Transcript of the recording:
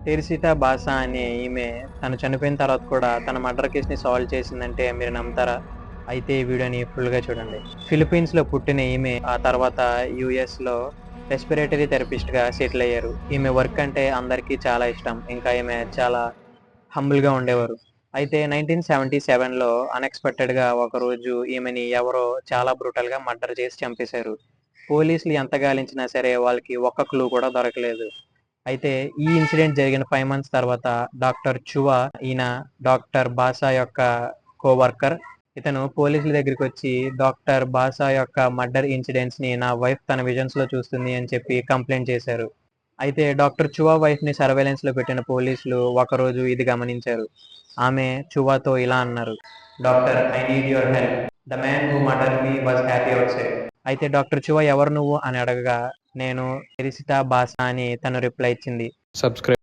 టెరిసిటా బాసా అనే ఈమె తను చనిపోయిన తర్వాత కూడా తన మర్డర్ కేస్‌ని సాల్వ్ చేసిందంటే మీరు నమ్ముతారా? అయితే ఈ వీడియోని ఫుల్‌గా చూడండి. ఫిలిప్పీన్స్‌లో పుట్టిన ఈమె ఆ తర్వాత యూఎస్‌లో రెస్పిరేటరీ థెరపిస్ట్‌గా సెటిల్ అయ్యారు. ఈమె వర్క్ అంటే అందరికీ చాలా ఇష్టం. ఇంకా ఈమె చాలా హంబుల్‌గా ఉండేవారు. అయితే 1977లో అన్‌ఎక్స్‌పెక్టెడ్‌గా ఒకరోజు ఈమెని ఎవరో చాలా బ్రూటల్‌గా మర్డర్ చేసి చంపేశారు. పోలీసులు ఎంత గాలించినా సరే వాళ్ళకి ఒక్క క్లూ కూడా దొరకలేదు. అయితే ఈ ఇన్సిడెంట్ జరిగిన 5 మంత్స్ తర్వాత డాక్టర్ చువా ఈయన డాక్టర్ బాసా యొక్క కోవర్కర్. ఇతను పోలీసుల దగ్గరికొచ్చి డాక్టర్ బాసా యొక్క మర్డర్ ఇన్సిడెంట్స్‌ని నా వైఫ్ తన విజన్స్‌లో చూస్తుంది అని చెప్పి కంప్లెయింట్ చేశారు. అయితే డాక్టర్ చువా వైఫ్‌ని సర్వేలెన్స్‌లో పెట్టిన పోలీసులు ఒకరోజు ఇది గమనించారు. ఆమె చువాతో ఇలా అన్నారు. Doctor I need your help. The man who murdered me was happy outside. అయితే డాక్టర్ చువా ఎవరు నువ్వు అని అడగగా నేను టెరిసిటా బాసా అని తను రిప్లై ఇచ్చింది. subscribe